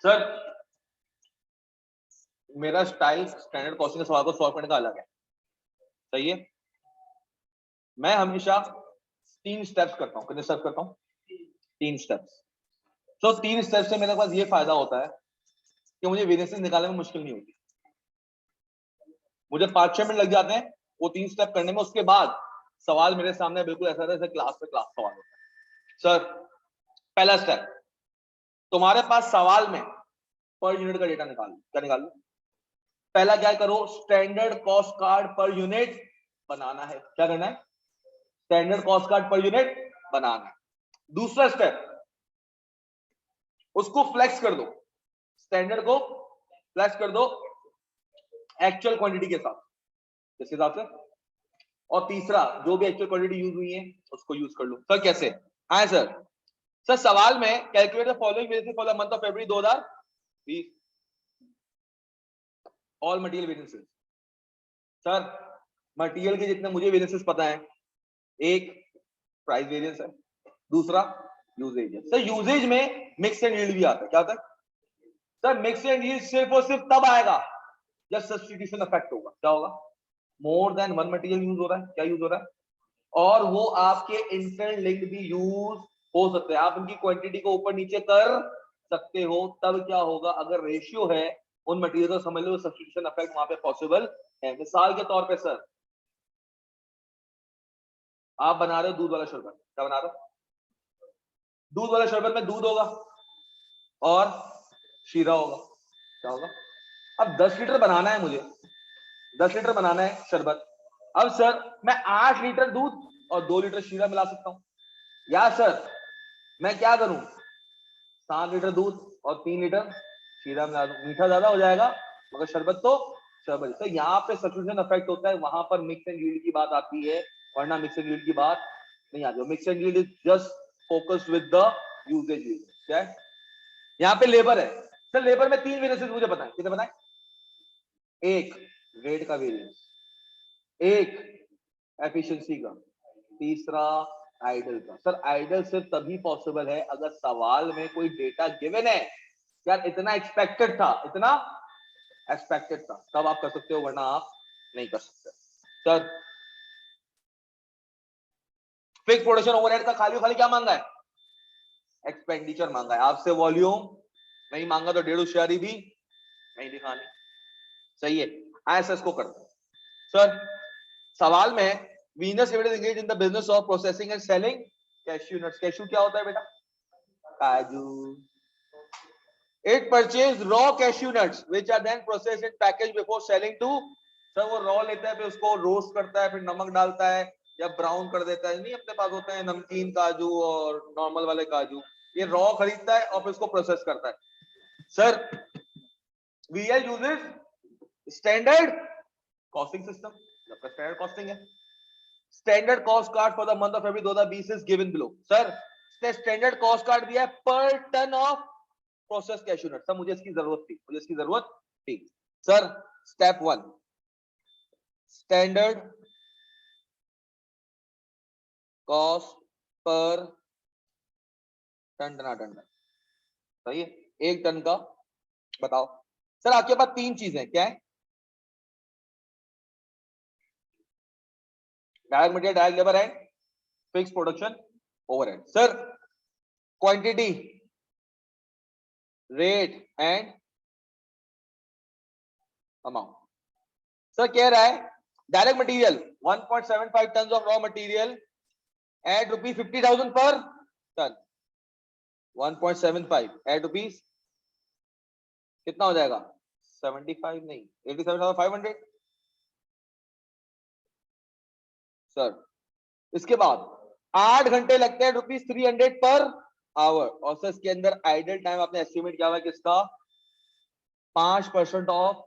Sir मेरा style standard costing के सवाल को सॉल्व करने का अलग है, सही है। मैं हमेशा 3 स्टेप्स करता हूँ। कितने स्टेप्स करता हूँ? 3 स्टेप्स। तो 3 स्टेप्स से मेरे पास ये फायदा होता है कि मुझे वेरिएंसेस निकालने में मुश्किल नहीं होती। मुझे 5-6 मिनट लग जाते हैं वो 3 स्टेप करने में। उसके बाद सवाल मेरे सामने बिल्कुल ऐसा जैसे क्लास में क्लास सवाल होता है। सर पहला स्टेप, तुम्हारे पास सवाल में पर यूनिट का डेटा निकाल लो। क्या निकाल लो? पहला क्या करो, standard cost card per unit बनाना है। क्या करना है? Standard cost card per unit बनाना है। दूसरा स्टेप, उसको फ्लेक्स कर दो, स्टैंडर्ड को फ्लेक्स कर दो एक्चुअल क्वांटिटी के साथ, किसके हिसाब से। और तीसरा, जो भी एक्चुअल क्वांटिटी यूज हुई है उसको यूज कर लो। सर कैसे? हाँ सर। सर सवाल में calculate the following variances for the month of February 2020, all material variances. Sir material के जितने मुझे वेरिएंसेस पता है, एक प्राइस वेरिएंस है, दूसरा यूजेज है। सर यूजेज में मिक्स एंड यील्ड भी आता है। क्या आता है? सर मिक्स एंड यील्ड सिर्फ और सिर्फ तब आएगा जब सब्स्टिट्यूशन इफेक्ट होगा। क्या होगा? More than one material use हो रहा है। क्या यूज हो रहा है? और वो आपके इंटरलिंक्ड भी यूज हो सकते हैं। आप उनकी क्वांटिटी को ऊपर नीचे कर सकते हो। तब क्या होगा? अगर रेशियो है उन मटेरियल को, समझ लो सब्स्टिट्यूशन इफेक्ट वहां पे पॉसिबल है। मिसाल के तौर पे सर, आप बना रहे हो दूध वाला शरबत। क्या बना रहे हो? दूध वाला शरबत में दूध होगा और शीरा होगा। क्या होगा? अब 10 लीटर बनाना है मुझे, 10 लीटर बनाना है शरबत। अब सर मैं 8 लीटर दूध और 2 लीटर शीरा मिला सकता हूं, या सर मैं क्या करूं, 7 लीटर दूध और 3 लीटर शीरा मिला दूं। मीठा ज्यादा हो जाएगा मगर शरबत तो शरबत। तो यहाँ पे सब्स्टिट्यूशन इफेक्ट होता है, वहां पर मिक्स एंड यील्ड की बात आती है, वरना मिक्स एंड यील्ड की बात नहीं आती। Mix and yield is just focused with the usage. क्या है? यहाँ पे लेबर है। सर लेबर में 3 वेरिएंसेस मुझे पता है। कितने पता है? एक रेट का वेरिएंस, एक एफिशिएंसी का, तीसरा आइडल का। सर आइडल सिर्फ तभी पॉसिबल है अगर सवाल में कोई डेटा गिवन है, यार इतना एक्सपेक्टेड था, इतना एक्सपेक्टेड था, तब आप कर सकते हो, वरना आप नहीं कर सकते। सर फिक्स प्रोडक्शन ओवरहेड का खाली खाली क्या मांगा है? एक्सपेंडिचर मांगा है आपसे। वॉल्यूम नहीं मांगा तो 1.5 होशियारी भी नहीं दिखानी। सही है, ऐसा इसको करते हैं। सर सवाल में Venus limited engage in the business of processing and selling cashew nuts. Cashew क्या होता है बेटा? काजू। It purchase raw cashew nuts which are then processed and packaged before selling to. Sir वो रॉ लेता है, फिर उसको रोस्ट करता है, फिर नमक डालता है या ब्राउन कर देता है। नहीं अपने पास होते हैं नमकीन काजू और नॉर्मल वाले काजू, ये रॉ खरीदता है और फिर उसको प्रोसेस करता है। Sir VL uses standard costing system, आपका स्टैंडर्ड कॉस्टिंग है। Standard cost card for the month of February 2020 is given below. Sir standard cost card दिया है per ton of process cashew nut. Sir मुझे इसकी जरूरत थी, मुझे इसकी जरूरत थी। Sir step 1, standard cost per ton टनाटन। सही है, 1 टन का बताओ। सर आपके पास 3 चीजें क्या है? Direct material, direct labour and fix production overhead. Sir quantity, rate and amount. Sir कह रहा है direct material 1.75 ton of raw material at ₹50,000 per ton. 1.75 eight rupees कितना हो जाएगा? 75 नहीं, 87,500। सर इसके बाद 8 घंटे लगते हैं ₹300 पर आवर। और सर इसके अंदर आइडल टाइम आपने एस्टिमेट किया हुआ है किसका? 5% ऑफ।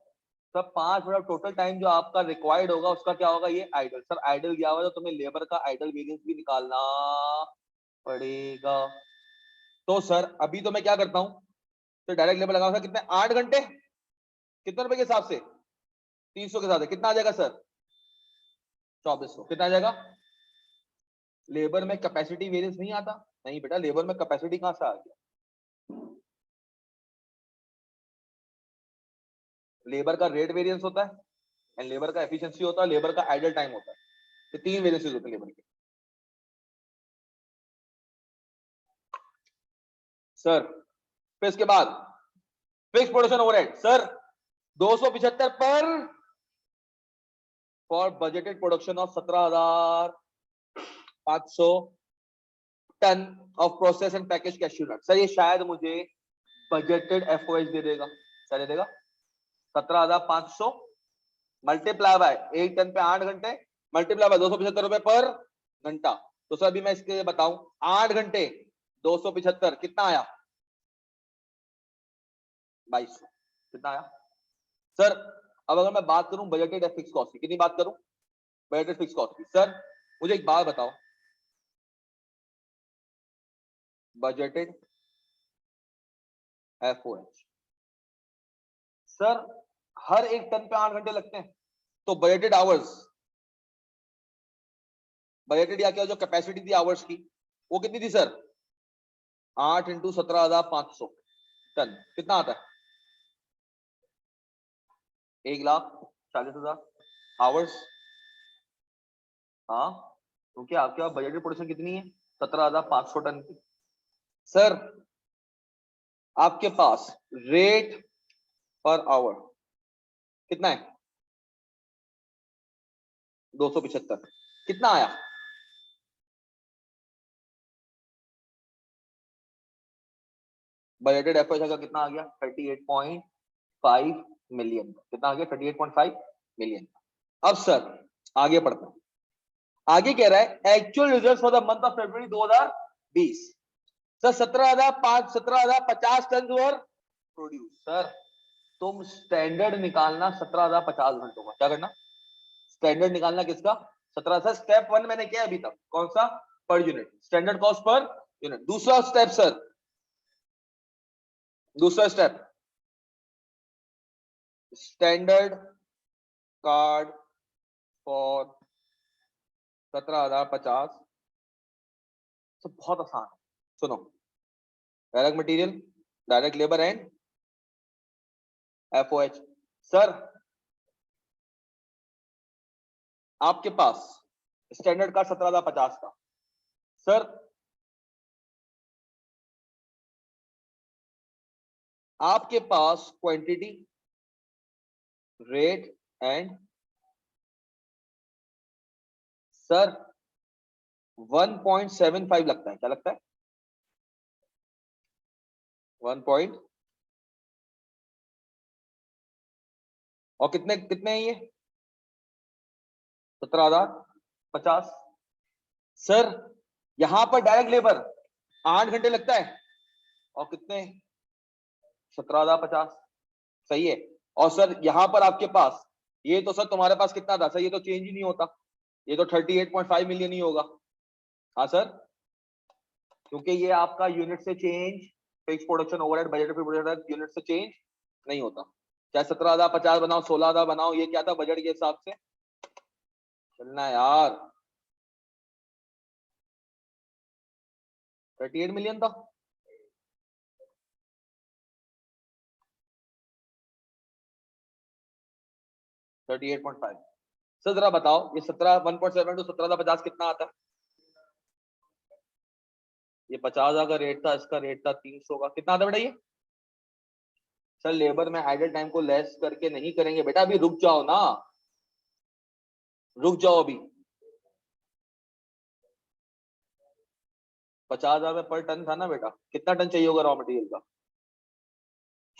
सर 5% टोटल टाइम जो आपका रिक्वायर्ड होगा उसका क्या होगा? ये आइडल। सर आइडल गया हुआ तो तुम्हें लेबर का आइडल वेरिएंस भी निकालना पड़ेगा। तो सर अभी तो मैं क्या करता हूं, तो डायरेक्ट लेबर लगाऊंगा कितने? 8 घंटे, कितने रुपए के हिसाब से? 300 के साथ कितना आ जाएगा सर? 2400। कितना आ जाएगा? लेबर में कैपेसिटी वेरिएंस नहीं आता? नहीं बेटा, लेबर में कैपेसिटी कहां से आ गया? लेबर का रेट वेरिएंस होता है एंड लेबर का एफिशिएंसी होता है, लेबर का आइडल टाइम होता है। ये तीन वेरिएंसेस होते हैं लेबर के। सर फिर इसके बाद fix production overhead sir 275 per for budgeted production of 17,500 ton of process and package cashew nut. Sir ये शायद मुझे बजटेड एफओएच दे देगा। सर दे देगा 17,500 मल्टीप्लाई बाय 1 टन पे 8 घंटे मल्टीप्लाई बाय 275 रुपए पर घंटा। तो सर अभी मैं इसके लिए बताऊं 8 घंटे 275 कितना आया 2200 कितना आया सर। अब अगर मैं बात करूं बजटेड फिक्स कॉस्ट की, कितनी बात करूं बजटेड फिक्स कॉस्ट की। सर मुझे एक बात बताओ बजटेड एफओएच सर हर एक टन पे 8 घंटे लगते हैं, तो बजटेड आवर्स बजटेड या क्या जो कैपेसिटी थी आवर्स की वो कितनी थी सर 8 इंटू 17,500 टन कितना आता है 1,40,000 आवर्स। हाँ क्योंकि आपके पास बजटेड प्रोडक्शन कितनी है 17,500 टन की। सर आपके पास रेट पर आवर कितना है 275 कितना आया बजटेड एफओएच का कितना आ गया 38.5 मिलियन। कितना आ गया 38.5 मिलियन। अब सर आगे पढ़ते हैं। आगे कह रहा है actual result for the month of February 2020 sir 17,50 ton were produce. Sir तुम स्टैंडर्ड निकालना 17,050 घंटों का। क्या करना स्टैंडर्ड निकालना किसका 17। सर स्टेप 1 मैंने किया अभी तक कौन सा per unit standard cost per unit. दूसरा स्टेप सर दूसरा स्टेप स्टैंडर्ड कार्ड फॉर 17,050। तो बहुत आसान है सुनो direct material direct labour and FOH. Sir आपके पास स्टैंडर्ड कार्ड 17,050 का सर आपके पास क्वांटिटी रेट एंड सर 1.75 लगता है। क्या लगता है 1 पॉइंट और कितने कितने हैं ये 17,050। सर यहां पर डायरेक्ट लेबर 8 घंटे लगता है और कितने 17,050 सही है। और सर यहां पर आपके पास ये तो सर तुम्हारे पास कितना था सर ये तो चेंज ही नहीं होता ये तो 38.5 मिलियन ही होगा। हाँ सर क्योंकि ये आपका यूनिट से change fix production overhead budget product unit से चेंज नहीं होता। चाहे 17,050 बनाओ 16,000 बनाओ ये क्या था बजट के हिसाब से चलना यार 38 मिलियन था। Thirty eight point five sir जरा बताओ ये 1.7 टू 17,050 कितना आता है। ये 50,000 का रेट था इसका रेट था 300 का कितना आता बेटा ये। सर लेबर में आइडल टाइम को लेस करके नहीं करेंगे बेटा अभी रुक जाओ ना रुक जाओ अभी 50,000 पर टन था ना बेटा कितना टन चाहिए होगा रॉ मटेरियल का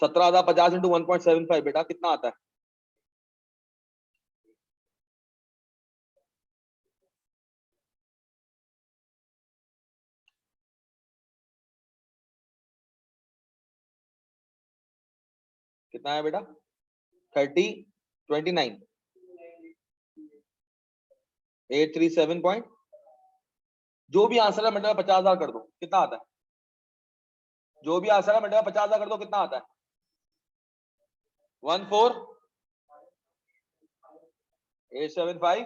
17,050 इंटू 1.75 बेटा कितना आता है कितना है बेटा 837 जो भी आंसर है मतलब 50,000 कर दो कितना आता है जो भी आंसर है मतलब 50,000 कर दो कितना आता है 14,875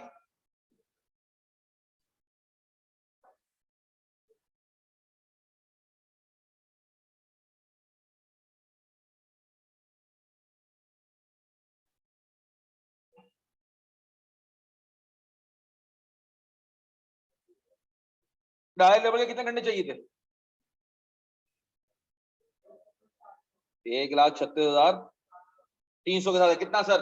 डायरेक्ट लेबर के कितने घंटे चाहिए थे? 1,36,300 के साथ कितना सर?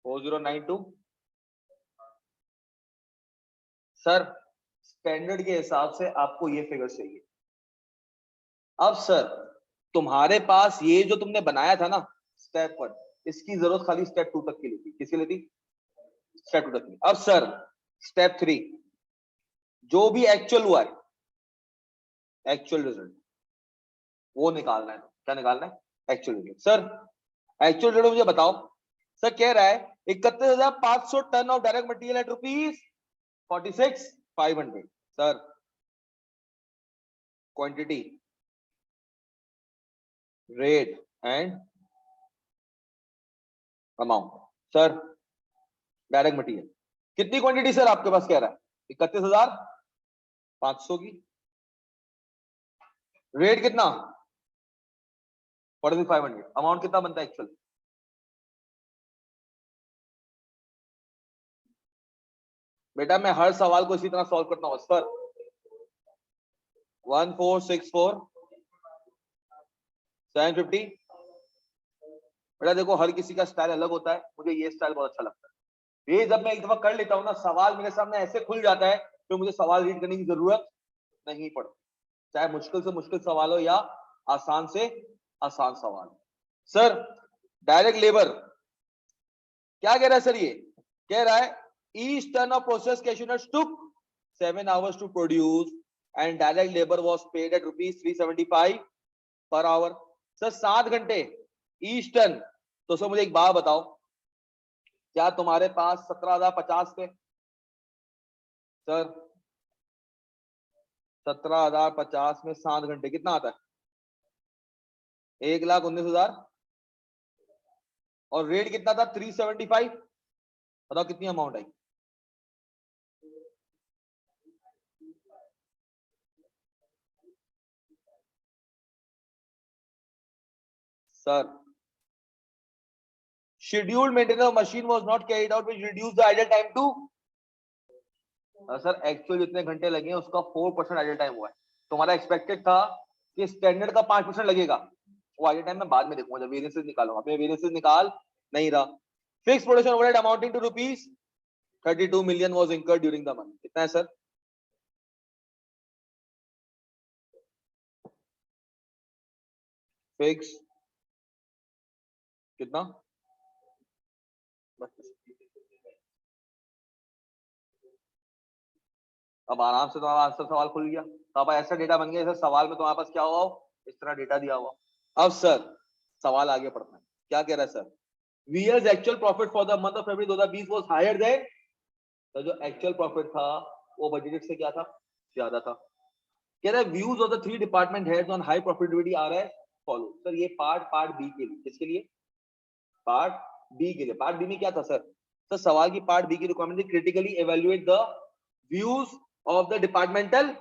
4092 सर। स्टैंडर्ड के हिसाब से आपको ये फिगर चाहिए। अब सर तुम्हारे पास ये जो तुमने बनाया था ना स्टेप 1, इसकी जरूरत खाली स्टेप 2 तक की थी। किसके लिए थी? स्टेप 2 तक की। अब सर स्टेप 3 जो भी एक्चुअल हुआ है, एक्चुअल रिजल्ट वो निकालना है। क्या निकालना है? Actual result. Sir actual result मुझे बताओ। सर कह रहा है 31,500 ton of direct material at ₹46,500। Sir quantity, rate and amount. Sir direct material कितनी क्वांटिटी सर आपके पास? कह रहा है 31,500 की। रेट कितना? 4500। अमाउंट कितना बनता है एक्चुअल? बेटा मैं हर सवाल को इसी तरह सॉल्व करता हूं सर। 1464 750। बेटा देखो हर किसी का स्टाइल अलग होता है, मुझे ये स्टाइल बहुत अच्छा लगता है। ये जब मैं एक दफा कर लेता हूँ ना, सवाल मेरे सामने ऐसे खुल जाता है तो मुझे सवाल रीड करने की जरूरत नहीं पड़ती, चाहे मुश्किल से मुश्किल सवाल हो या आसान से आसान सवाल। सर डायरेक्ट लेबर क्या कह रहा है सर? ये कह रहा है each ton of processed cashew nuts took 7 hours to produce and direct labor was paid at ₹375 per hour। Sir 7 घंटे each ton। तो सर मुझे एक बात बताओ, क्या तुम्हारे पास 17,050 थे? सर 17,050 में 7 घंटे कितना आता है? 1,19,000। और रेट कितना था? 375। बताओ कितनी amount I? Sir scheduled maintenance of machine was not carried out which reduced the idle time to। Sir actual जितने घंटे लगे उसका 4% आइडल टाइम हुआ है। तुम्हारा एक्सपेक्टेड था कि स्टैंडर्ड का 5% लगेगा, वो आइडल टाइम मैं बाद में देखूंगा जब वेरिएंसेस निकालूंगा। मैं वेरिएंसेस निकाल नहीं रहा। Fix production overhead amounting to ₹32 million was incurred during the month। कितना है सर? फिक्स कितना? अब आराम से तुम्हारा आंसर सवाल खुल गया। तो अब ऐसा डेटा बन गया जैसे सवाल में तुम्हारे पास क्या हुआ हो, इस तरह डेटा दिया हुआ। अब सर सवाल आगे पढ़ना है। क्या कह रहा है sir? VL's actual profit for the month of February 2020 was higher than। तो जो एक्चुअल प्रॉफिट था वो बजटेड से क्या था? ज्यादा था। कह रहा है views of the 3 department heads on high profitability आ रहा है फॉलो। सर ये पार्ट बी के लिए। किसके लिए? पार्ट बी के लिए। पार्ट बी में क्या था सर? सर सवाल की पार्ट बी की रिक्वायरमेंट थी critically evaluate the views of the departmental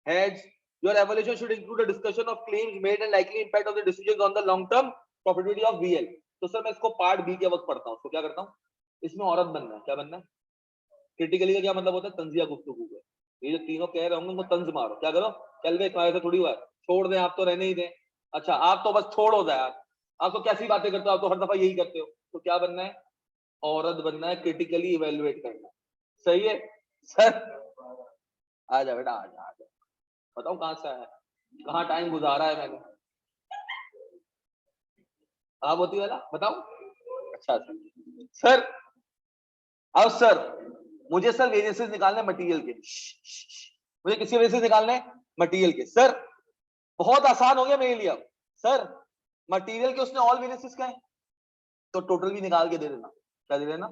heads। your evaluation should include a discussion of claims made and likely impact of the decisions on the long term profitability of VL। तो sir मैं इसको part B के वक्त पढ़ता हूँ। तो क्या करता हूँ, इसमें औरत बनना है। क्या बनना है? क्रिटिकली का क्या मतलब होता है? तंजिया गुफ्तगू है। ये जो तीनों कह रहे होंगे उनको तंज मारो। क्या करो? चल बे तुम्हारे से थोड़ी हुआ है, छोड़ दें आप तो रहने ही दें। अच्छा आप तो बस छोड़ हो जाए यार, आप तो कैसी बातें करते हो, आप तो हर दफा यही करते हो। तो क्या बनना है? औरत बनना है, क्रिटिकली इवेल्युएट करना है। सही है सर? आ जा बेटा, आ जा आ जा। बताओ कहां से आया, कहाँ टाइम गुजारा है मैंने। आप होती वाला बताओ। अच्छा अच्छा सर। अब सर मुझे सर वेरिएंसेस निकालने मटेरियल के। मुझे किसके वेरिएंसेस निकालने? मटेरियल के। सर बहुत आसान हो गया मेरे लिए अब। सर मटेरियल के उसने ऑल वेरिएंसेस का है तो टोटल भी निकाल के दे देना। क्या दे देना?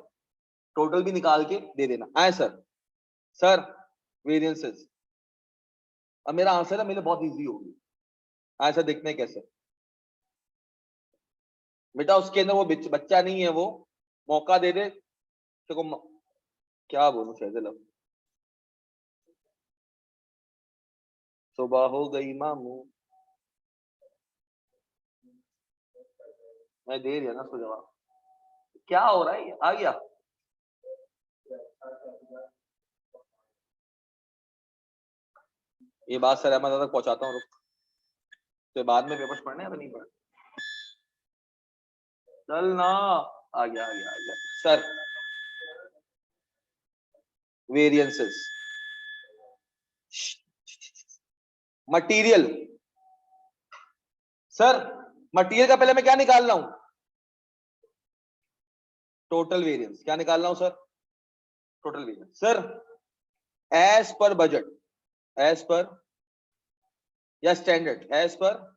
टोटल भी निकाल के दे देना। आए सर। Sir variances. अब मेरा आंसर है मेरे बहुत इजी होगी। ऐसा देखते हैं कैसे। बेटा उसके अंदर वो बच्चा नहीं है, वो मौका दे दे तो क्या बोलूं फैजल। सुबह हो गई मामू। मैं दे दिया ना उसको जवाब। क्या हो रहा है? आ गया। ये बात सर अहमद तक पहुंचाता हूँ, रुक। तो बाद में पेपर्स पढ़ने हैं नहीं पढ़ने? चल ना, आ गया आ गया आ गया sir. Variances, material. Sir material का पहले मैं क्या निकाल रहा हूं? Total variance. क्या निकाल रहा हूं sir? Total variance. Sir as per budget, as per या standard? As per.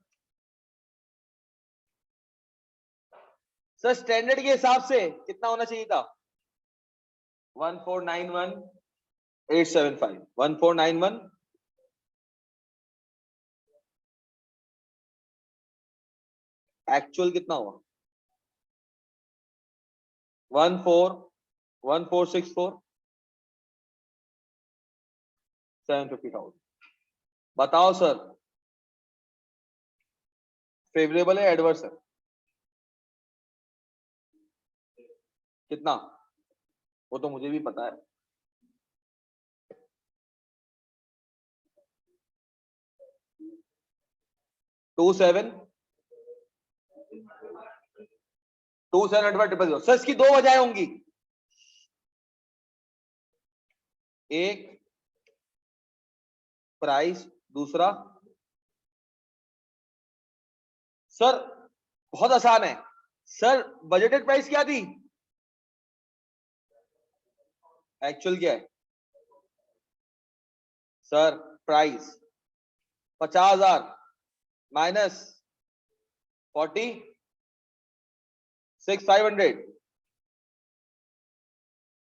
Sir standard के हिसाब से कितना होना चाहिए था? 1491875, 1491। एक्चुअल कितना हुआ? 141464, 750,000। बताओ सर फेवरेबल है एडवर्स है? कितना? वो तो मुझे भी पता है। 2727 सर इसकी दो वजह होंगी। एक प्राइस, दूसरा सर बहुत आसान है सर। बजटेड प्राइस क्या थी? एक्चुअल क्या है sir? Price 50,000 minus 46,500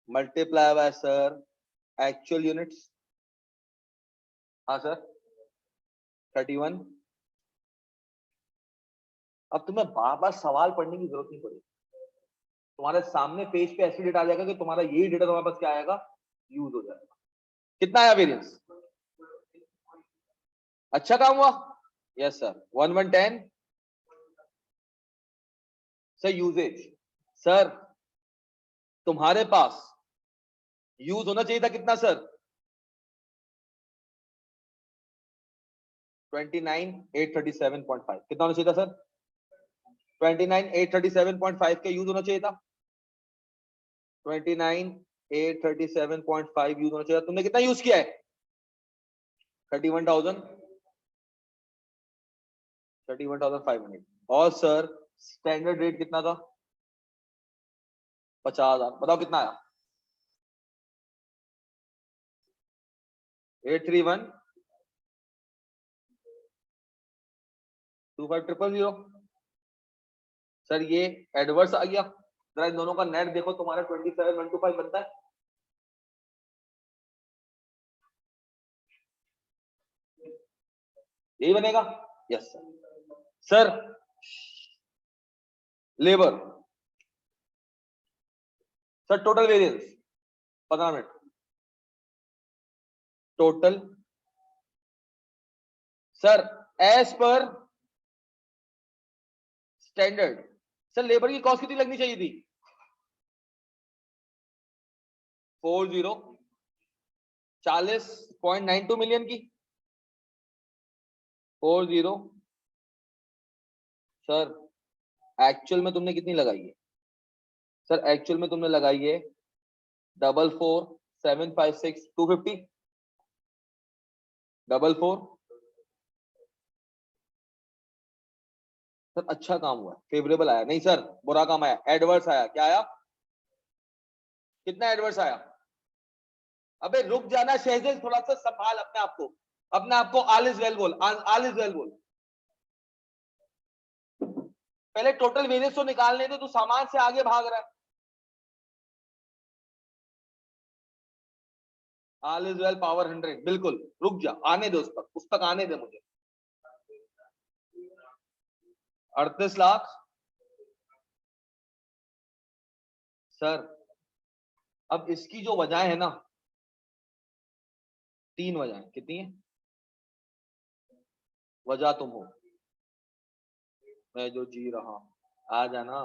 multiply by sir actual units. हाँ सर 31। अब तुम्हें बार बार सवाल पढ़ने की जरूरत नहीं पड़ेगी, तुम्हारे सामने पेज पे ऐसी डेटा आ जाएगा कि तुम्हारा यही डेटा तुम्हारे पास क्या आएगा, यूज हो जाएगा। कितना आया वेरिएंस? अच्छा काम हुआ। Yes sir 1110। Sir usage, sir तुम्हारे पास यूज होना चाहिए था कितना सर? 29,837.5। कितना होना चाहिए था सर? 29,837.5 का यूज होना चाहिए था। 29,837.5 यूज होना चाहिए था। तुमने कितना यूज किया है? 31,000, 31,500। और सर स्टैंडर्ड रेट कितना था? 50,000। बताओ कितना आया? 8312500। सर ये एडवर्स आ गया। जरा इन दोनों का नेट देखो, तुम्हारा 27,125 बनता है। यही बनेगा। Yes sir. Sir labour, sir total variance 15 minute. Total sir as per standard. Sir labour की कॉस्ट कितनी लगनी चाहिए थी? 40 मिलियन की। 40 सर एक्चुअल में तुमने कितनी लगाई है? सर एक्चुअल में तुमने लगाई है 44,756,250। 44। सर अच्छा काम हुआ, फेवरेबल आया। नहीं सर बुरा काम आया, एडवर्स आया। क्या आया? कितना एडवर्स आया? अबे रुक जाना शहजेज, थोड़ा सा संभाल अपने आप को। अपने आप को ऑल इज वेल बोल, ऑल इज वेल बोल। पहले टोटल वेरिएंस तो निकालने दे, तू सामान से आगे भाग रहा है। ऑल इज वेल पावर 100, बिल्कुल। रुक जा, आने दे उस तक आने दे मुझे। 38 लाख सर। अब इसकी जो वजह है ना, 3 वजह है। कितनी है? वजह तुम हो, मैं जो जी रहा हूं। आ जाना।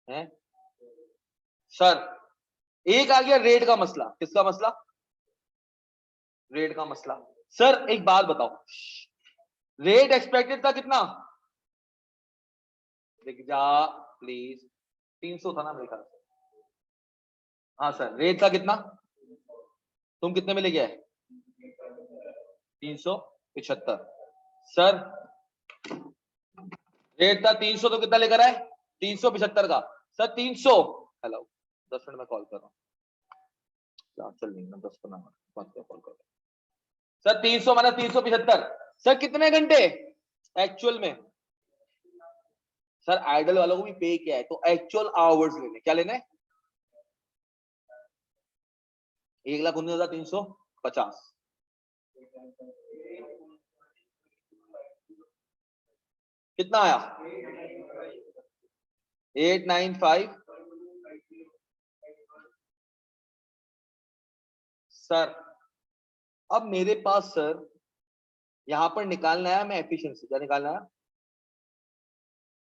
है सर एक आ गया रेट का मसला। किसका मसला? रेट का मसला। सर एक बात बताओ, रेट एक्सपेक्टेड था कितना? देख जा प्लीज, 300 था ना मेरे ख्याल से। हाँ सर, रेट था कितना? तुम कितने में लेके आए? 375। सर रेट था 300 तो कितना लेकर आए? 375 का। सर 300, हेलो 10 मिनट में कॉल कर रहा हूँ, चल नहीं 10-15 मिनट बाद कॉल कर। सर 300 माइनस 375, सर कितने घंटे एक्चुअल में? सर आइडल वालों को भी पे किया है तो एक्चुअल आवर्स लेने, क्या लेने? 1,19,350। कितना आया? 895। सर अब मेरे पास सर यहां पर निकालना है, मैं एफिशिएंसी क्या निकालना है?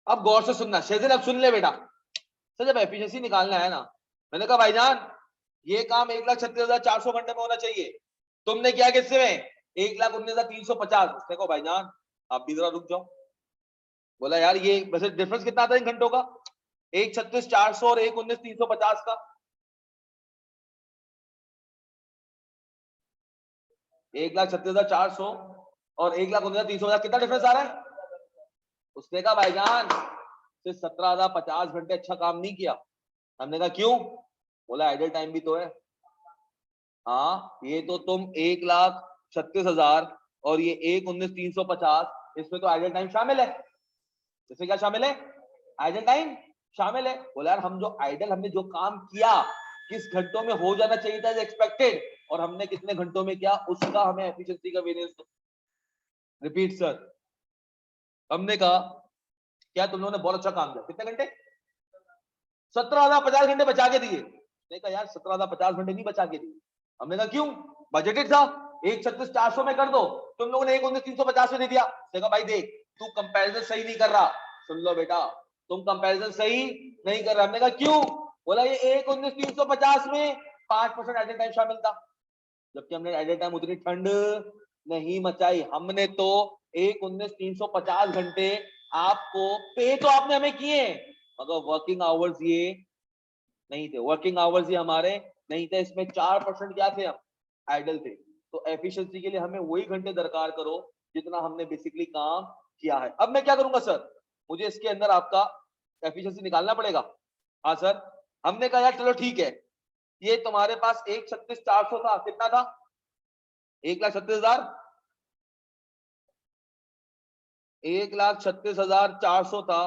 अब गौर से सुनना शेजिल, अब सुन ले बेटा। सर जब एफिशिएंसी निकालना है ना, मैंने कहा भाईजान ये काम 1,36,400 घंटे में होना चाहिए। तुमने क्या किससे में 1,19,350। उसने कहा भाईजान आप भी जरा रुक जाओ। बोला यार ये वैसे डिफरेंस कितना आता है इन घंटों का? 1,36,400 और 1,19,350 का। 1,36,400 और 1,19,350 कितना डिफरेंस आ रहा है? उसने कहा भाईजान सिर्फ 17,050 घंटे अच्छा काम नहीं किया। हमने कहा क्यों? बोला आइडल टाइम भी तो है। हाँ ये तो तुम 1,36,000 और ये 1,19,350, इसमें तो आइडल टाइम शामिल है। इसमें क्या शामिल है? आइडल टाइम शामिल है। बोला यार हम जो आइडल हमने जो काम किया किस घंटों में हो जाना चाहिए था एक्सपेक्टेड, और हमने कितने घंटों में किया उसका हमें एफिशिएंसी का वेरिएंस। Repeat sir. हमने कहा क्या तुम लोगों ने बहुत अच्छा काम किया, कितने घंटे? 17,050 घंटे बचा के दिए। उसने कहा यार 17,050 घंटे नहीं बचा के दिए। हमने कहा क्यों? बजटेड था 1,36,400 में कर दो, तुम लोगों ने 1,19,350 में दे दिया। उसने कहा भाई देख तू कंपैरिजन सही नहीं कर रहा। सुन लो बेटा, तुम कंपैरिजन सही नहीं कर रहा। हमने कहा क्यों? बोला ये 1,19,350 में 5% एडेड टाइम शामिल था, जबकि हमने एडेड टाइम उतनी ठंड नहीं मचाई। हमने तो 1,19,350 घंटे आपको पे तो आपने हमें किए, मगर वर्किंग आवर्स ये नहीं थे। वर्किंग आवर्स ये हमारे नहीं थे। इसमें 4% क्या थे? हम आइडल थे। तो एफिशिएंसी के लिए हमें वही घंटे दरकार करो जितना हमने बेसिकली काम किया है। अब मैं क्या करूंगा सर, मुझे इसके अंदर आपका एफिशिएंसी निकालना पड़ेगा। हाँ सर। हमने कहा यार चलो ठीक है, ये तुम्हारे पास 1,36,400 था, कितना था? 1,36,000। 1,36,400 था।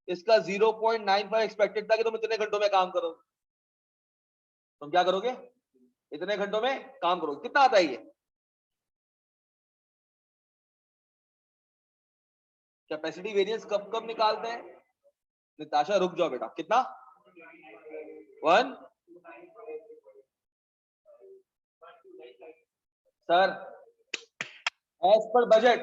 इसका 0.95 एक्सपेक्टेड था कि तुम इतने घंटों में काम करो। तुम क्या करोगे? इतने घंटों में काम करोगे। कितना आता है ये? कैपेसिटी वेरिएंस कब कब निकालते हैं? निताशा रुक जाओ बेटा, कितना? 1। सर एज पर बजट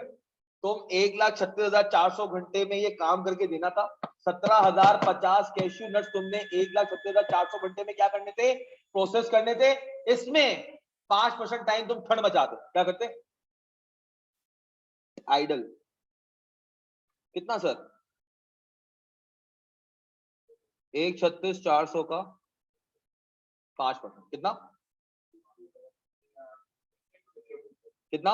तुम 1,36,400 घंटे में ये काम करके देना था। 17,050 कैश्यू नट्स तुमने 1,36,400 घंटे में क्या करने थे? प्रोसेस करने थे। इसमें 5% टाइम तुम ठंड मचाते, क्या करते? आइडल। कितना सर? 1,36,400 का 5%, कितना? कितना?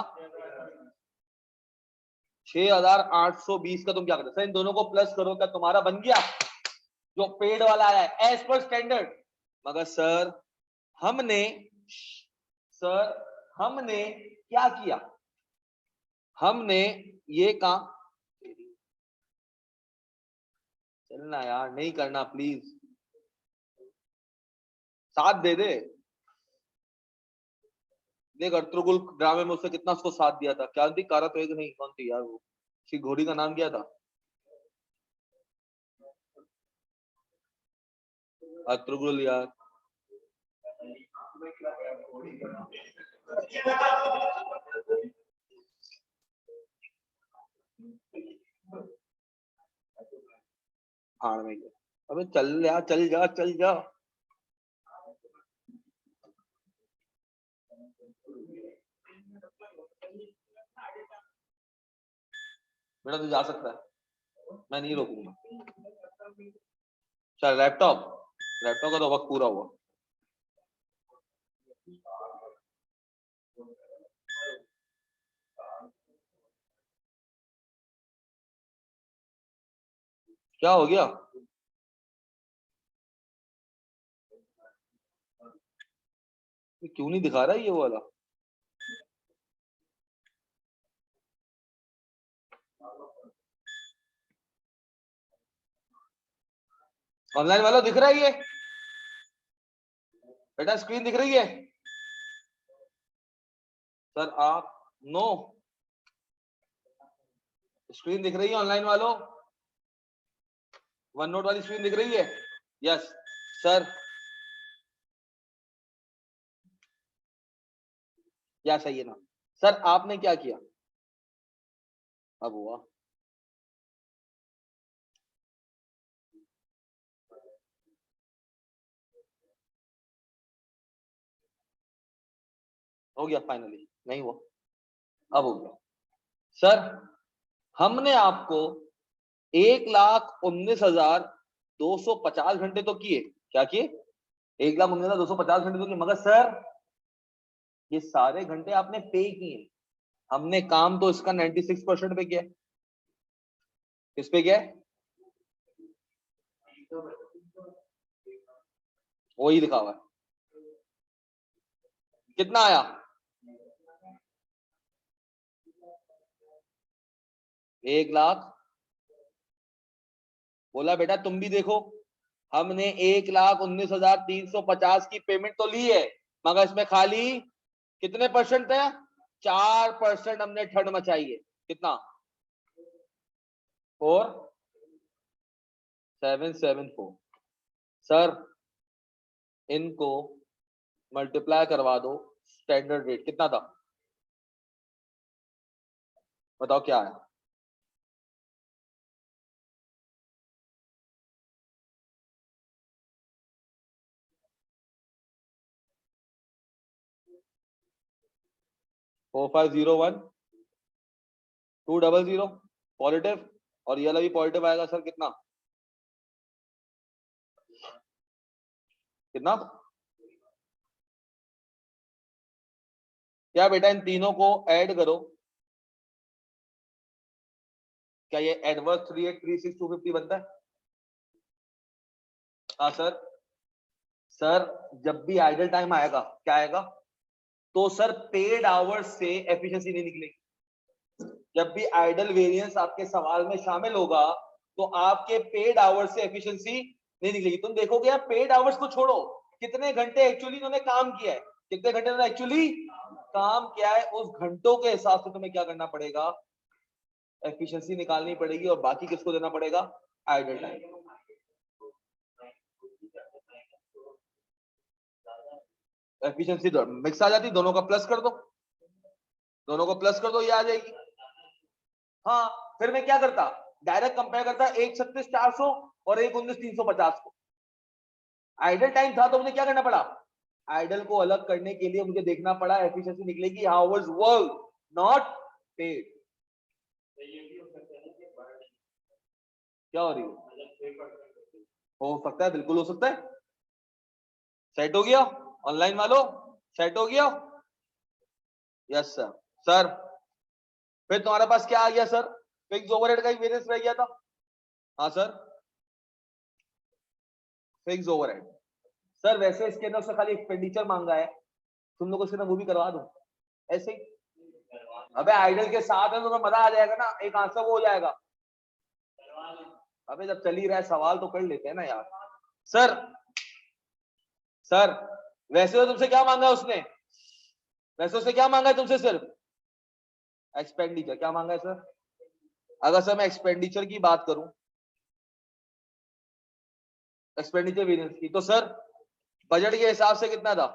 6,820 का तुम क्या करते? सर इन दोनों को प्लस करो, क्या तुम्हारा बन गया जो पेड वाला आया है एज पर स्टैंडर्ड? मगर सर हमने सर हमने क्या किया? हमने ये काम, चलना यार नहीं करना प्लीज, साथ दे दे। देख अर्तुगरुल ड्रामे में उसने कितना उसको साथ दिया था। क्या थी कारा तो एक नहीं, कौन थी यार वो, उसकी घोड़ी का नाम क्या था? अर्तुगरुल यार। भाड़ में गया। अबे चल यार, चल जा चल जा। बेटा तू जा सकता है, मैं नहीं रोकूंगा। चल लैपटॉप, लैपटॉप का तो वक्त पूरा हुआ। क्या हो गया? क्यों नहीं दिखा रहा है ये वाला? ऑनलाइन वाला दिख रहा है ये? बेटा स्क्रीन दिख रही है? सर आप नो, स्क्रीन दिख रही है ऑनलाइन वालों? वन नोट वाली स्क्रीन दिख रही है? Yes sir. क्या चाहिए ना सर? आपने क्या किया? अब हुआ। हो गया फाइनली, नहीं हुआ, अब हो गया। सर हमने आपको 1,19,250 घंटे तो किए। क्या किए? 1,19,250 घंटे तो किए, मगर सर ये सारे घंटे आपने पे किए। हमने काम तो इसका 96% पे किया। किस पे किया? वही लिखा हुआ है। कितना आया? 1,00,000। बोला बेटा तुम भी देखो, हमने 1,19,350 की पेमेंट तो ली है, मगर इसमें खाली कितने परसेंट है? 4% हमने ठंड मचाई है। कितना? 4774। सर इनको मल्टीप्लाई करवा दो, स्टैंडर्ड रेट कितना था बताओ क्या है? 4501 200 पॉजिटिव, और ये वाला भी पॉजिटिव आएगा सर। कितना कितना? क्या बेटा इन तीनों को ऐड करो, क्या ये एडवर्स 3836 250 बनता है? हाँ सर। सर जब भी आइडल टाइम आएगा क्या आएगा? तो सर पेड आवर्स से एफिशिएंसी नहीं निकलेगी। जब भी आइडल वेरिएंस आपके सवाल में शामिल होगा तो आपके पेड आवर्स से एफिशिएंसी नहीं निकलेगी। तुम देखोगे यार पेड आवर्स को छोड़ो, कितने घंटे एक्चुअली उन्होंने काम किया है, कितने घंटे उन्होंने एक्चुअली काम किया है, उस घंटों के हिसाब से तुम्हें क्या करना पड़ेगा? एफिशिएंसी निकालनी पड़ेगी, और बाकी किसको देना पड़ेगा? Idle time. एफिशिएंसी मिक्स आ जाती, दोनों का प्लस कर दो, दोनों को प्लस कर दो, ये आ जाएगी। हाँ फिर मैं क्या करता? डायरेक्ट कंपेयर करता 1,36,400 और 1,19,350 को। आइडल टाइम था तो मुझे क्या करना पड़ा? आइडल को अलग करने के लिए मुझे देखना पड़ा एफिशिएंसी निकलेगी हाउस वर्क नॉट पेड। क्या हो रही है? हो सकता है, बिल्कुल हो सकता है। सेट हो गया ऑनलाइन वालों? सेट हो गया? Yes sir. सर फिर तुम्हारे पास क्या आ गया सर? फिक्स ओवरहेड का ही वेरिएंस रह गया था। हाँ सर, फिक्स ओवरहेड। सर वैसे इसके अंदर से खाली एक्सपेंडिचर मांगा है, तुम लोग इसके अंदर वो भी करवा दो ऐसे ही। अबे आइडल के साथ है तो मजा आ जाएगा ना, एक आंसर वो हो जाएगा। अबे जब चल ही रहा है सवाल तो कर लेते हैं ना यार। सर सर वैसे तो तुमसे क्या मांगा है उसने? वैसे उसने क्या मांगा है तुमसे? सिर्फ एक्सपेंडिचर। क्या मांगा है सर? अगर सर मैं एक्सपेंडिचर की बात करूं, एक्सपेंडिचर वेरिएंस की, तो सर बजट के हिसाब से कितना था?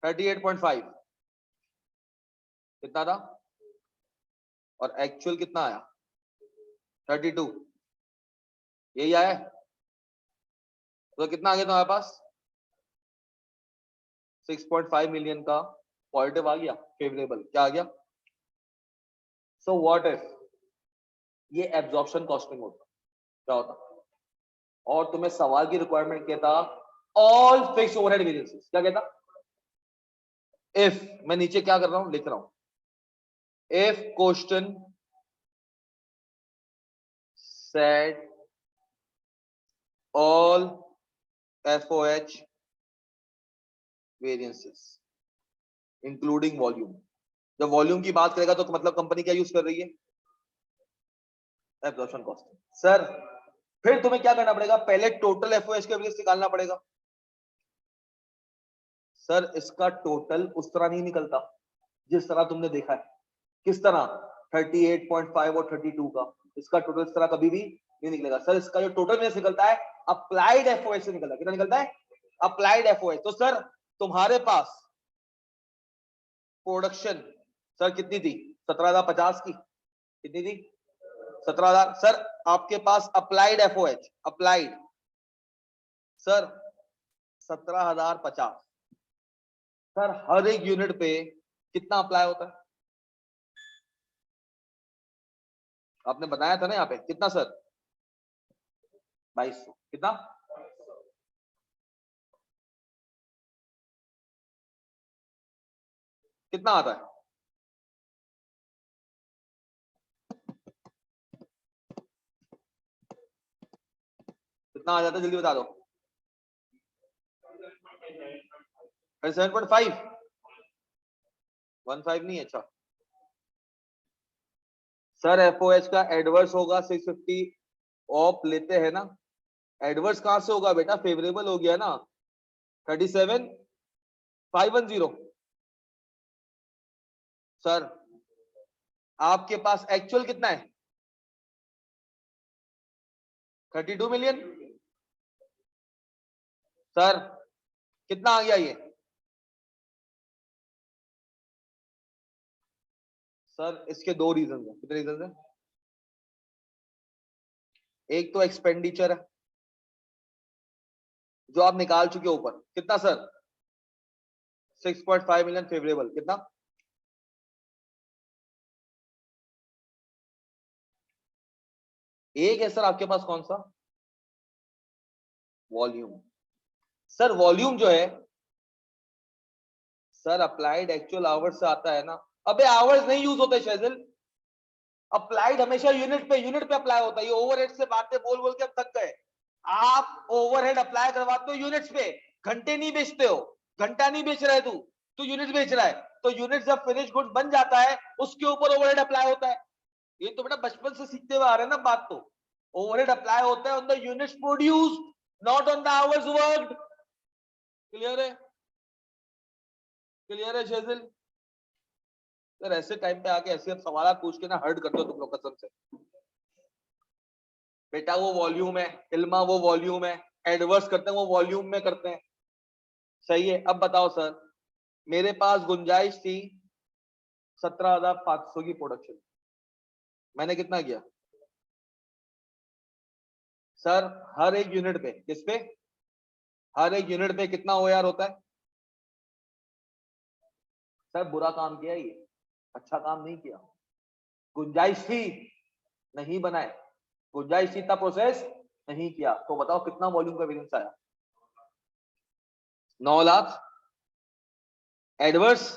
38.5। कितना था? और एक्चुअल कितना आया? 32। यही आया है? तो कितना आ गया तुम्हारे पास? 6.5 मिलियन का पॉजिटिव आ गया, फेवरेबल क्या आ गया? सो व्हाट इफ ये एब्जॉर्प्शन कॉस्टिंग होता, क्या होता? और तुम्हें सवाल की रिक्वायरमेंट क्या था? All fixed overhead variances. क्या कहता? इफ, मैं नीचे क्या कर रहा हूं, लिख रहा हूं, if question said all FOH variances including volume. जब वॉल्यूम की बात करेगा तो मतलब कंपनी क्या यूज कर रही है? Absorption costing. सर फिर तुम्हें क्या करना पड़ेगा? पहले टोटल FOH का वेरिएंस निकालना पड़ेगा। सर इसका टोटल उस तरह नहीं निकलता जिस तरह तुमने देखा है। किस तरह? 38.5 और 32 का, इसका टोटल इस तरह कभी भी नहीं निकलेगा। सर इसका जो टोटल वेरिएंस निकलता है अप्लाइड FOH से निकलता है। कितना निकलता है? Applied FOH। तो सर तुम्हारे पास प्रोडक्शन सर कितनी थी? 17,050 की। कितनी थी? 17,000। सर आपके पास applied FOH, applied sir 17,050। Sir हर एक यूनिट पे कितना अप्लाई होता है? आपने बताया था ना यहाँ पे कितना सर? 2200। कितना? कितना आता है? कितना आ जाता है जल्दी बता दो। 7.5। 15 नहीं है? अच्छा सर FOH का एडवर्स होगा 650 ऑफ लेते हैं ना। एडवर्स कहां से होगा बेटा? फेवरेबल हो गया ना, 37,510। सर आपके पास एक्चुअल कितना है? 32 मिलियन। सर कितना आ गया ये? सर इसके दो रीजन है। कितने रीजन है? एक तो एक्सपेंडिचर है जो आप निकाल चुके हो ऊपर। कितना सर? 6.5 million favourable. कितना? एक है सर आपके पास कौन सा? वॉल्यूम। सर वॉल्यूम जो है सर अप्लाइड एक्चुअल आवर्स से आता है ना। अबे आवर्स नहीं यूज होते शैजल, अप्लाइड हमेशा यूनिट पे अप्लाई होता है। ये ओवरहेड से बातें बोल बोल के अब थक गए। आप ओवरहेड अप्लाई करवाते हो यूनिट्स पे, घंटे नहीं बेचते हो। घंटा नहीं बेच रहा है तू यूनिट बेच रहा है। तो यूनिट जब फिनिश गुड्स बन जाता है उसके ऊपर ओवरहेड अप्लाई होता है। ये तो बेटा बचपन से सीखते हुए आ रहे हैं ना बात। तो ओवरहेड अप्लाई होता है on the units produced, not on the hours worked. Clear है? क्लियर है शैजल? सर ऐसे टाइम पे आके ऐसे सवाल पूछ के ना हर्ट करते हो तुम लोग कसम से। बेटा वो वॉल्यूम है, इल्मा वो वॉल्यूम है, एडवर्स करते हैं वो वॉल्यूम में करते हैं। सही है। अब बताओ सर, मेरे पास गुंजाइश थी 17,500 की प्रोडक्शन, मैंने कितना किया? सर हर एक यूनिट पे, किस पे? हर एक यूनिट पे कितना OAR होता है? सर बुरा काम किया ये, अच्छा काम नहीं किया। गुंजाइश थी, नहीं बनाए। गुंजाइश थी तब प्रोसेस नहीं किया। तो बताओ कितना वॉल्यूम का वेरिएंस आया? 9 लाख। एडवर्स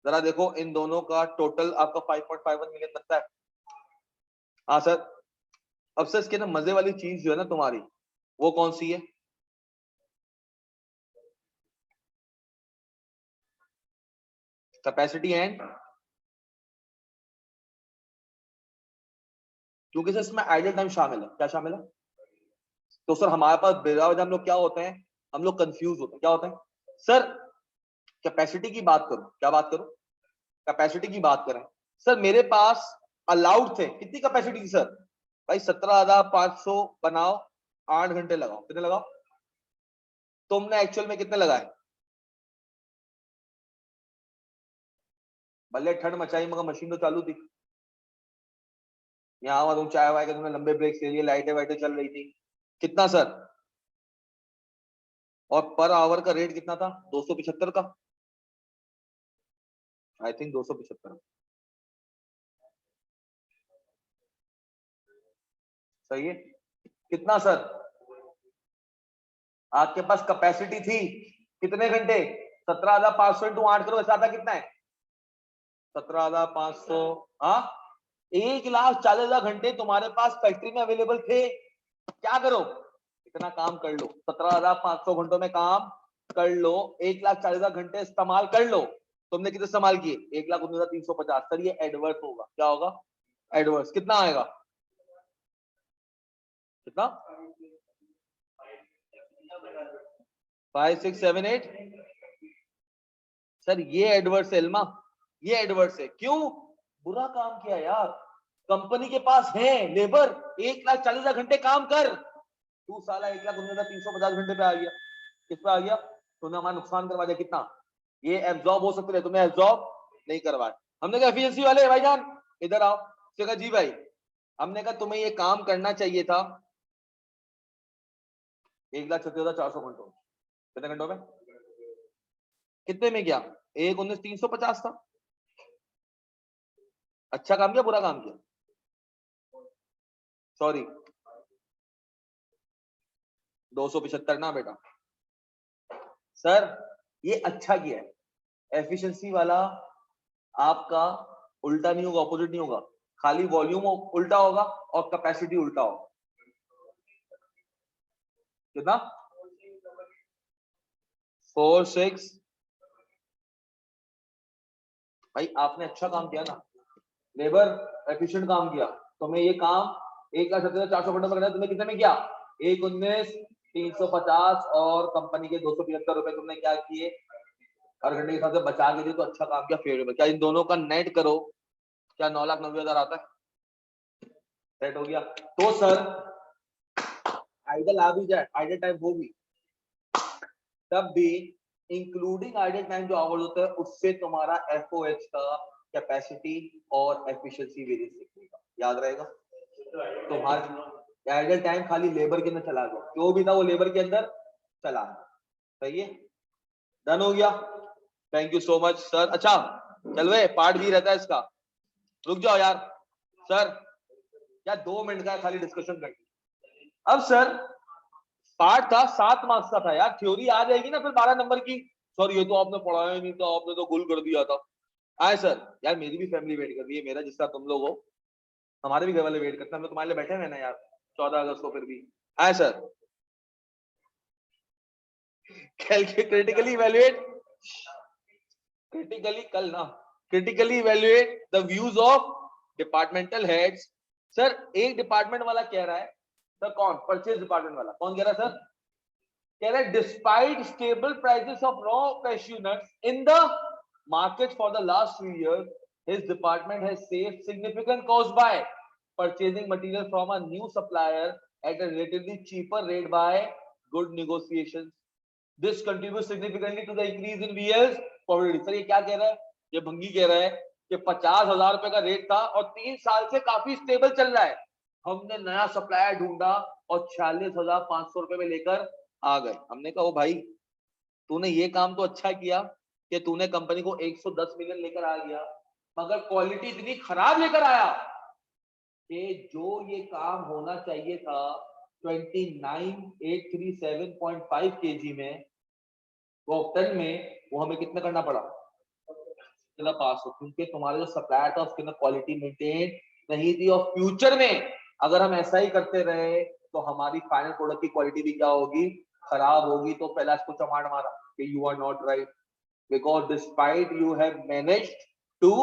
जरा देखो इन दोनों का टोटल आपका 5.51 मिलियन बनता है। हाँ सर। अब सर इसके ना मजे वाली चीज जो है ना तुम्हारी, वो कौन सी है? कैपेसिटी एंड, क्योंकि सर इसमें आइडल टाइम शामिल है। क्या शामिल है? तो सर हमारे पास बेजा वजह हम लोग क्या होते हैं? हम लोग कंफ्यूज होते हैं। क्या होते हैं सर? कैपेसिटी की बात करो, क्या बात करो? कैपेसिटी की बात करें। सर मेरे पास अलाउड थे, कितनी कैपेसिटी थी सर? भाई 17,500 बनाओ, 8 घंटे लगाओ। कितने लगाओ? तुमने एक्चुअल में कितने लगाए? भले ठंड मचाई मगर मशीन तो चालू थी। यहाँ तुम चाय वाय के तुमने लंबे ब्रेक ले लिए, लाइटें वाइटें चल रही थी। कितना सर? और पर आवर का रेट कितना था? 275 का। आई थिंक 275 सही है। कितना सर आपके पास कैपेसिटी थी? कितने घंटे? 17,500 इंटू 8 करो, ऐसा आता कितना है? 17,500। हाँ, 1,40,000 घंटे तुम्हारे पास फैक्ट्री में अवेलेबल थे। क्या करो, इतना काम कर लो, 17,500 घंटों में काम कर लो, 1,40,000 घंटे इस्तेमाल कर लो। तुमने कितने इस्तेमाल किए? 1,19,350। सर ये एडवर्स होगा। क्या होगा? एडवर्स। कितना आएगा? कितना? 5 6 7 8। सर ये एडवर्स है इल्मा, ये एडवर्स है। क्यों? बुरा काम किया यार। कंपनी के पास है लेबर, 1,40,000 घंटे काम कर, तू साला 1,19,350 घंटे पे आ गया। किस पे आ गया? तूने हमारा नुकसान करवा दिया। कितना? ये एब्जॉर्ब हो सकते थे, तुमने एब्जॉर्ब नहीं करवाया। हमने कहा एफिशिएंसी वाले भाईजान इधर आओ। कहा जी भाई, हमने कहा तुम्हें ये काम करना चाहिए था 1,36,400 घंटों। कितने घंटों में? कितने में गया? 1,19,350 था। अच्छा काम किया, बुरा काम किया? सॉरी, 275 ना बेटा। सर ये अच्छा किया है। एफिशिएंसी वाला आपका उल्टा नहीं होगा, ऑपोजिट नहीं होगा, खाली वॉल्यूम उल्टा होगा और कैपेसिटी उल्टा होगा। कितना? 4 6। भाई आपने अच्छा काम किया ना, लेबर एफिशिएंट काम किया। तुम्हें ये काम 1,70,400 घंटे में करना है, तुमने कितने में किया? 1,19,350। और कंपनी के 275 रुपए तुमने क्या किए? हर घंटे के हिसाब से बचा के दिए, तो अच्छा काम किया, फेवरेबल। क्या इन दोनों का नेट करो, क्या 9,90,000 आता है? सेट हो गया। तो सर आइडल आ भी जाए, आइडल टाइम हो भी, तब भी इंक्लूडिंग आइडल टाइम जो आवर्स होता है, उससे तुम्हारा एफओएच का कैपेसिटी और एफिशिएंसी वेरिएंस निकलेगा। याद रहेगा? तुम्हारा आइडल टाइम खाली लेबर के अंदर चला गया, जो भी था वो लेबर के अंदर चला गया। सही है, डन हो गया। Thank you so much sir. अच्छा चल वे, पार्ट भी रहता है इसका। रुक जाओ यार सर, क्या 2 मिनट का खाली डिस्कशन करते। अब सर पार्ट था 7 मार्क्स का था यार, थ्योरी आ जाएगी ना फिर 12 नंबर की। सर ये तो आपने पढ़ाया ही नहीं था, आपने तो गुल कर दिया था। आए सर, यार मेरी भी फैमिली वेट कर रही है, मेरा जिस तरह तुम लोग हो, हमारे भी घर वाले वेट करते हैं। हम तो तुम्हारे लिए बैठे हुए ना यार, 14 अगस्त को फिर भी। आए सर, क्रिटिकली इवैल्यूएट, क्रिटिकली कल ना, critically evaluate the views of departmental heads. Sir एक डिपार्टमेंट वाला कह रहा है, सर कौन? परचेज डिपार्टमेंट वाला कौन कह रहा है सर? कह रहा है despite stable prices of raw cashew nuts in the market for the last 3 years, his department has saved significant cost by purchasing material from a new supplier at a relatively cheaper rate by good negotiations. This contributes significantly to the increase in VL's profitability. Sir ये क्या कह रहा है? ये भंगी कह रहा है कि 50,000 रुपए का रेट था और 3 साल से काफी स्टेबल चल रहा है। हमने नया सप्लायर ढूंढा और 46,500 रुपए में लेकर आ गए। हमने कहा ओ भाई, तूने ये काम तो अच्छा किया कि तूने कंपनी को 110 मिलियन लेकर आ गया, मगर क्वालिटी इतनी खराब लेकर आया कि जो ये काम होना चाहिए था 29,837.5 kg में, वो टन में, वो हमें कितना करना पड़ा? पास हो, क्योंकि तुम्हारा जो सप्लायर था उसके अंदर क्वालिटी मेंटेन नहीं थी। और फ्यूचर में अगर हम ऐसा ही करते रहे तो हमारी फाइनल प्रोडक्ट की क्वालिटी भी क्या होगी? खराब होगी। तो पहला इसको चमाट मारा कि you are not right, because despite you have managed to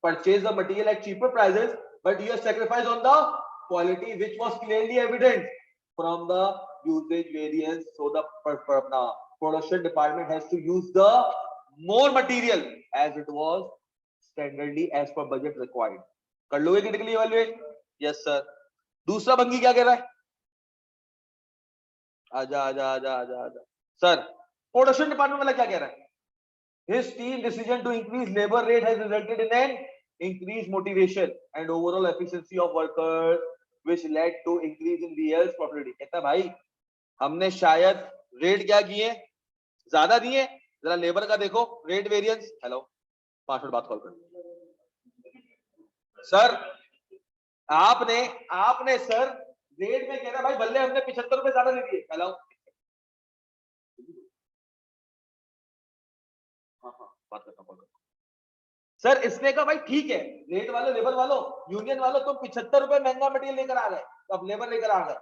purchase the material at cheaper prices, but you have sacrificed on the quality, which was clearly evident from the usage variance. So the production department has to use the more material as it was standardly as per budget required. कर लोगे critically evaluate? Yes sir. दूसरा बंगी क्या कह रहा है? आजा आजा आजा आजा आजा सर, प्रोडक्शन डिपार्टमेंट वाला क्या कह रहा है? His team decision to increase labor rate has resulted in an increased motivation and overall efficiency of workers, which led to increase in VL's profitability. कहता भाई हमने शायद रेट क्या किए? ज्यादा दिए। जरा लेबर का देखो रेट वेरिएंस। हेलो, 5 मिनट बाद कॉल कर। सर आपने सर रेट में कह रहा भाई बल्ले हमने 75 रुपए ज्यादा ले दिए। हेलो हाँ बात करता हूँ। सर इसने कहा भाई ठीक है, रेट वालों, लेबर वालों, यूनियन वालों, तुम 75 रुपए महंगा मटेरियल लेकर आ गए, तो अब लेबर लेकर आ गए,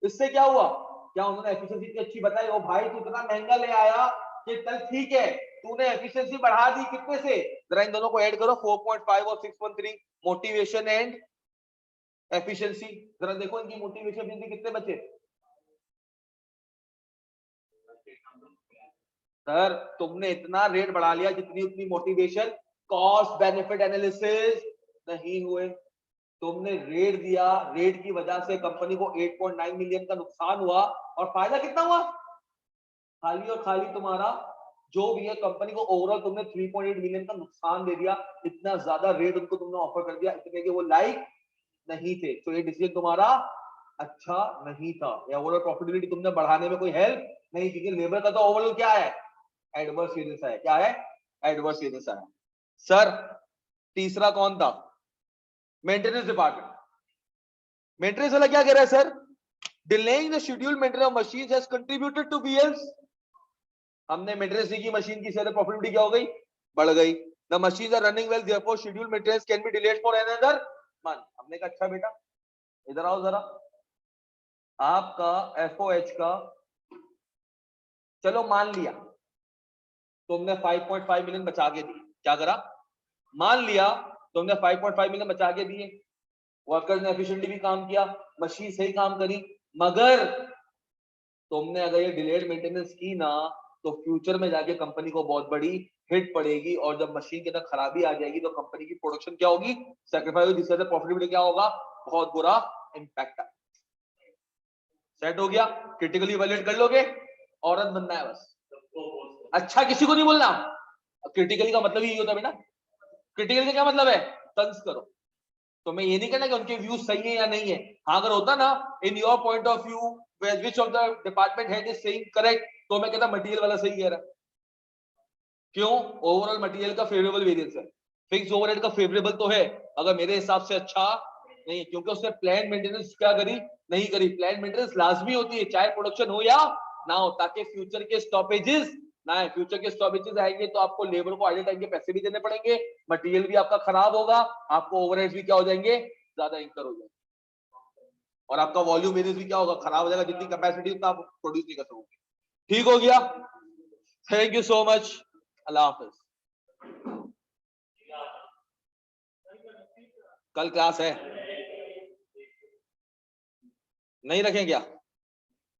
इससे क्या हुआ? क्या उन्होंने एफिशिएंसी इतनी अच्छी बताई? ओ भाई तू इतना महंगा ले आया कि चल ठीक है, तूने एफिशिएंसी बढ़ा दी कितने से? जरा इन दोनों को ऐड करो, 4.5 और 6.3, मोटिवेशन एंड एफिशिएंसी। जरा देखो इनकी मोटिवेशन एफिशिएंसी कितने बचे? सर तुमने इतना रेट बढ़ा लिया जितनी उतनी मोटिवेशन, कॉस्ट बेनिफिट एनालिसिस नहीं हुए। तुमने रेट दिया, रेट की वजह से कंपनी को 8.9 मिलियन का नुकसान हुआ, और फायदा कितना हुआ? खाली और खाली तुम्हारा जो भी है कंपनी को ओवरऑल तुमने 3.8 मिलियन का नुकसान दे दिया। इतना ज्यादा रेट उनको तुमने ऑफर कर दिया, इतने के वो लाइक नहीं थे। तो ये डिसीजन तुम्हारा अच्छा नहीं था, या ओवरऑल प्रॉफिटेबिलिटी तुमने बढ़ाने में कोई हेल्प नहीं की। लेबर का तो ओवरऑल क्या है? एडवर्स वेरिएंस है। क्या है? एडवर्स वेरिएंस है। सर तीसरा कौन था? Maintenance department. मेंटेनेंस वाला क्या कह रहा है sir? Delaying the schedule maintenance of machines has contributed to BLs. हमने मेंटेनेंस की मशीन की सेल प्रॉफिटेबिलिटी क्या हो गई? बढ़ गई। The machines are running well, therefore schedule maintenance can be delayed for another month. हमने कहा अच्छा बेटा इधर आओ जरा, आपका एफओएच का चलो मान लिया तुमने 5.5 मिलियन बचा के दिए। क्या करा? मान लिया तुमने 5.5 मिलियन बचा के दिए, वर्कर्स ने एफिशिएंटली भी काम किया, मशीन सही काम करी, मगर तुमने अगर ये डिलेड मेंटेनेंस की ना तो फ्यूचर में जाके कंपनी को बहुत बड़ी हिट पड़ेगी, और जब मशीन के अंदर खराबी आ जाएगी तो कंपनी की प्रोडक्शन क्या होगी? सैक्रिफाइस होगी, जिससे प्रॉफिटेबिलिटी क्या होगा? बहुत बुरा इंपैक्ट। सेट हो गया? क्रिटिकली इवैल्यूएट कर लोगे, औरत बनना है बस, अच्छा किसी को नहीं बोलना। क्रिटिकली का मतलब ही होता है बेटा, क्रिटिकल का क्या मतलब है? तंज करो। तो मैं ये नहीं कहना कि उनके व्यूज सही है या नहीं है। हाँ अगर होता ना in your point of view which of the department head is saying correct, तो मैं कहता मटेरियल वाला सही कह रहा है। क्यों? ओवरऑल मटेरियल का फेवरेबल वेरिएंस है, फिक्स ओवरहेड का फेवरेबल तो है, अगर मेरे हिसाब से अच्छा नहीं है, क्योंकि उसने प्लान मेंटेनेंस क्या करी? नहीं करी। प्लान मेंटेनेंस लाजमी होती है चाहे प्रोडक्शन हो या ना हो, ताकि फ्यूचर के स्टॉपेजेस ना है। फ्यूचर के स्टॉपेजेस आएंगे तो आपको लेबर को आधे टाइम के पैसे भी देने पड़ेंगे, मटेरियल भी आपका खराब होगा, आपको ओवरहेड्स भी क्या हो जाएंगे? ज्यादा इंकर हो जाएंगे, और आपका वॉल्यूम वेरिएंस भी क्या होगा? खराब हो जाएगा। जितनी कैपेसिटी उतना आप प्रोड्यूस नहीं कर सकोगे। ठीक हो गया? Thank you so much. अल्लाह हाफिज। कल क्लास है, नहीं रखें क्या?